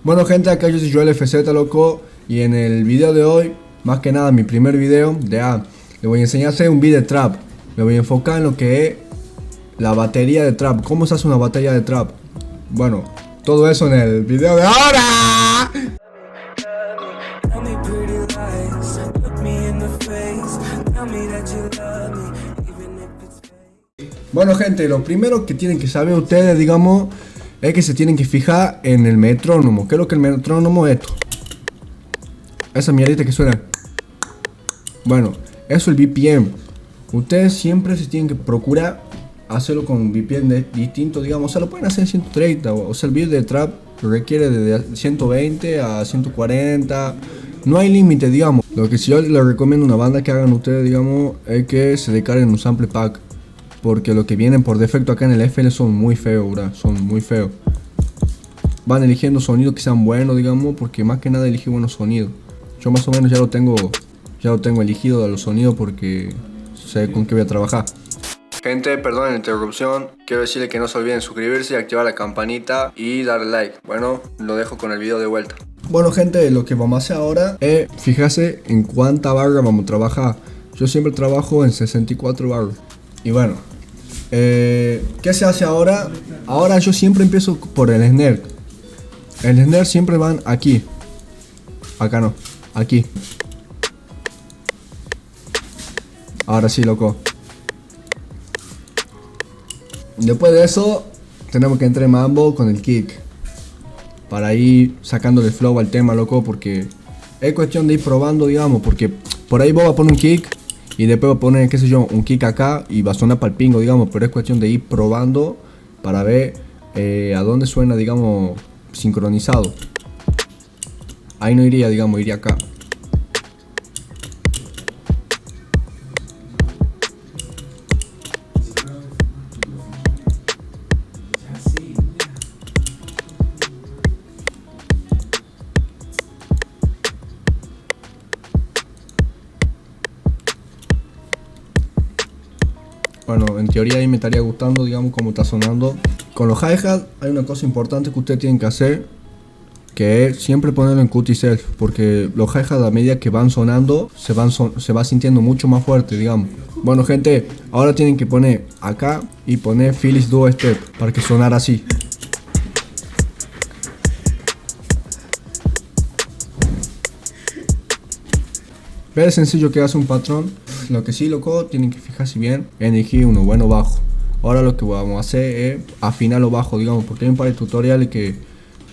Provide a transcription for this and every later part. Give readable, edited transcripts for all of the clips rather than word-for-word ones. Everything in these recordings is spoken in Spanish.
Bueno gente, acá yo soy Joel FZ, loco. Y en el video de hoy, más que nada mi primer video de le voy a enseñar a hacer un beat de trap. Me voy a enfocar en lo que es la batería de trap. ¿Cómo se hace una batería de trap? Bueno, todo eso en el video de ahora. Bueno gente, lo primero que tienen que saber ustedes, digamos, es que se tienen que fijar en el metrónomo. ¿Qué es lo que el metrónomo es? Esto. Esa mierdita que suena. Bueno, eso es el BPM. Ustedes siempre se tienen que procurar hacerlo con un BPM distinto, digamos. O sea, lo pueden hacer en 130. O sea, el beat de trap requiere de 120 a 140. No hay límite, digamos. Lo que sí yo les recomiendo a una banda que hagan ustedes, digamos, es que se descarguen un sample pack. Porque lo que vienen por defecto acá en el FL son muy feos, bro. Son muy feos. Van eligiendo sonidos que sean buenos, digamos, porque más que nada elegí buenos sonidos. Yo más o menos ya lo tengo elegido de los sonidos porque sé con qué voy a trabajar. Gente, perdón la interrupción. Quiero decirle que no se olviden suscribirse, activar la campanita y darle like. Bueno, lo dejo con el video de vuelta. Bueno gente, lo que vamos a hacer ahora es fijarse en cuánta barra vamos a trabajar. Yo siempre trabajo en 64 barras. Y bueno, ¿qué se hace ahora? Ahora yo siempre empiezo por el snare. El snare siempre van aquí. Acá no, aquí. Ahora sí, loco. Después de eso, tenemos que entrar en mambo con el kick. Para ir sacándole flow al tema, loco, porque es cuestión de ir probando, digamos. Porque por ahí vos vas a poner un kick y después vas a poner, qué sé yo, un kick acá y va a sonar para el pingo, digamos. Pero es cuestión de ir probando para ver a dónde suena, digamos, sincronizado. Ahí no iría, digamos, iría acá. Bueno, en teoría ahí me estaría gustando, digamos, cómo está sonando. Con los hi-hat hay una cosa importante que ustedes tienen que hacer, que es siempre ponerlo en cut self, porque los hi-hat a medida que van sonando se va sintiendo mucho más fuerte, digamos. Bueno gente, ahora tienen que poner acá y poner Philips Duo Step para que sonara así. Pero es sencillo que hace un patrón. Lo que sí, loco, tienen que fijarse bien en elegir uno bueno bajo. Ahora lo que vamos a hacer es afinar lo bajo, digamos, porque hay un par de tutoriales que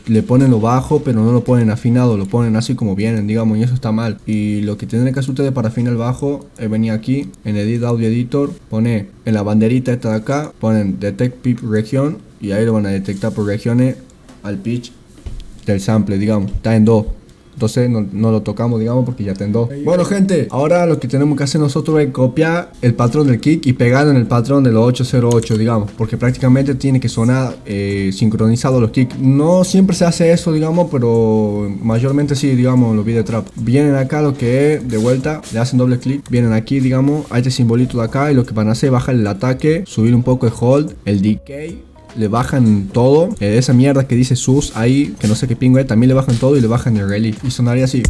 le ponen lo bajo pero no lo ponen afinado, lo ponen así como vienen, digamos, y eso está mal. Y lo que tendrán que hacer ustedes para afinar el bajo es venir aquí en Edit Audio Editor, poner en la banderita esta de acá, ponen Detect Pitch Región y ahí lo van a detectar por regiones al pitch del sample, digamos, está en do. Entonces no lo tocamos, digamos, porque ya está en do. Bueno gente, ahora lo que tenemos que hacer nosotros es copiar el patrón del kick y pegarlo en el patrón de los 808, digamos, porque prácticamente tiene que sonar sincronizado los kicks. No siempre se hace eso, digamos, pero mayormente sí, digamos, los beats de trap. Vienen acá lo que es, de vuelta, le hacen doble clic, vienen aquí, digamos, a este simbolito de acá y lo que van a hacer es bajar el ataque, subir un poco el hold, el decay. Le bajan todo, esa mierda que dice sus ahí, que no sé qué pingo es, también le bajan todo y le bajan el relief. Y sonaría así.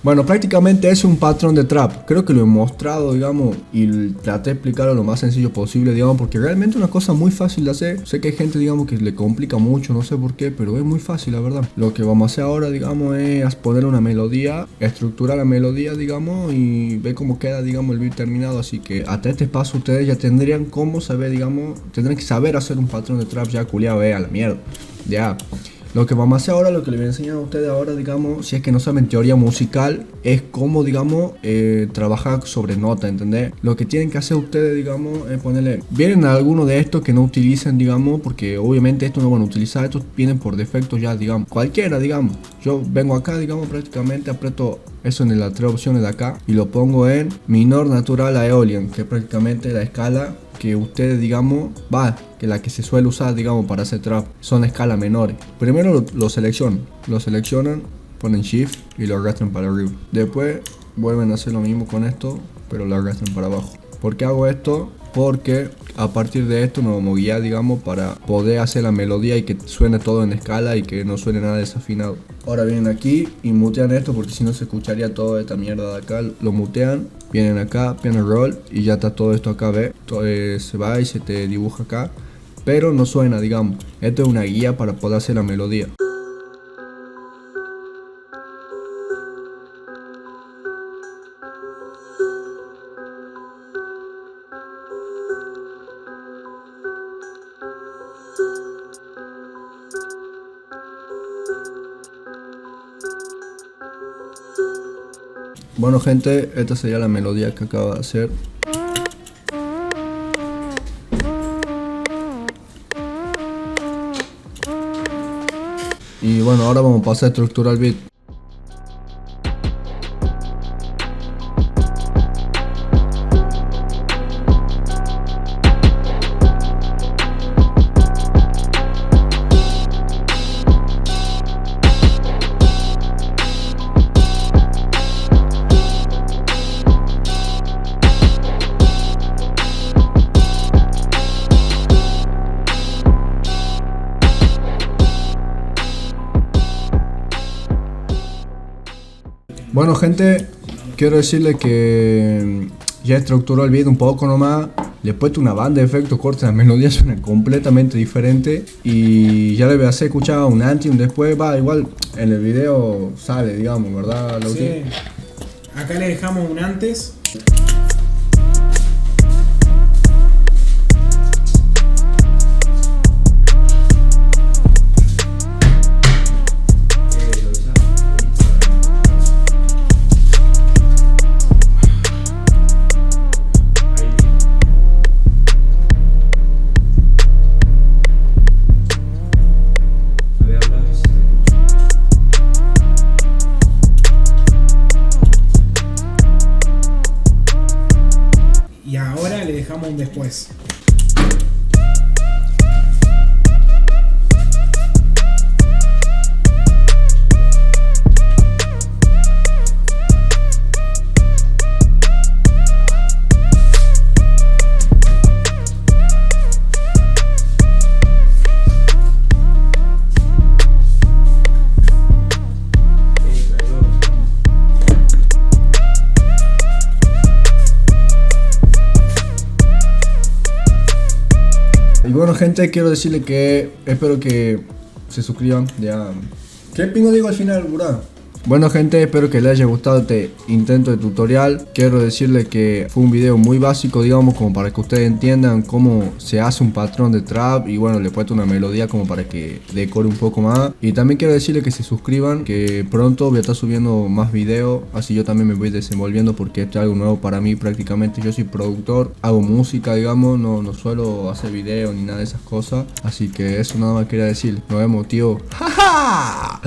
Bueno, prácticamente es un patrón de trap. Creo que lo he mostrado, digamos, y traté de explicarlo lo más sencillo posible, digamos, porque realmente es una cosa muy fácil de hacer. Sé que hay gente, digamos, que le complica mucho, no sé por qué, pero es muy fácil, la verdad. Lo que vamos a hacer ahora, digamos, es poner una melodía, estructurar la melodía, digamos, y ver cómo queda, digamos, el beat terminado. Así que hasta este paso ustedes ya tendrían cómo saber, digamos, tendrían que saber hacer un patrón de trap ya culiado, a la mierda. Ya. Lo que vamos a hacer ahora, lo que les voy a enseñar a ustedes ahora, digamos, si es que no saben teoría musical, es cómo, digamos, trabajar sobre nota, ¿entendés? Lo que tienen que hacer ustedes, digamos, es ponerle... Vienen a alguno de estos que no utilicen, digamos, porque obviamente estos no van a utilizar, estos vienen por defecto ya, digamos. Cualquiera, digamos. Yo vengo acá, digamos, prácticamente aprieto eso en las tres opciones de acá y lo pongo en menor natural a Aeolian, que es prácticamente la escala que ustedes, digamos, que la que se suele usar, digamos, para hacer trap, son escalas menores. Primero lo seleccionan, ponen shift y lo arrastran para arriba. Después vuelven a hacer lo mismo con esto, pero lo arrastran para abajo. ¿Por qué hago esto? Porque a partir de esto nos vamos a guiar, digamos, para poder hacer la melodía y que suene todo en escala y que no suene nada desafinado. Ahora vienen aquí y mutean esto porque si no se escucharía toda esta mierda de acá. Lo mutean, vienen acá, piano roll y ya está todo esto acá, ¿ves? Se va y se te dibuja acá, pero no suena, digamos. Esto es una guía para poder hacer la melodía. Bueno gente, esta sería la melodía que acabo de hacer. Y bueno, ahora vamos a pasar a estructurar el beat. Bueno gente, quiero decirle que ya estructuró el video un poco nomás. Le he puesto una banda de efectos cortos, la melodía suena completamente diferente. Y ya le voy a hacer escuchar un antes y un después. Va, igual en el video sale, digamos, ¿verdad, Lauti? Sí. Acá le dejamos un antes. Y ahora le dejamos un después. Y bueno gente, quiero decirle que espero que se suscriban. Ya. ¿Qué pingo digo al final, burá? Bueno gente, espero que les haya gustado este intento de tutorial. Quiero decirle que fue un video muy básico, digamos, como para que ustedes entiendan cómo se hace un patrón de trap. Y bueno, le he puesto una melodía como para que decore un poco más. Y también quiero decirle que se suscriban, que pronto voy a estar subiendo más videos. Así yo también me voy desenvolviendo porque esto es algo nuevo para mí prácticamente. Yo soy productor, hago música, digamos, no suelo hacer videos ni nada de esas cosas. Así que eso nada más quería decir. Nos vemos, tío. ¡Ja, ja!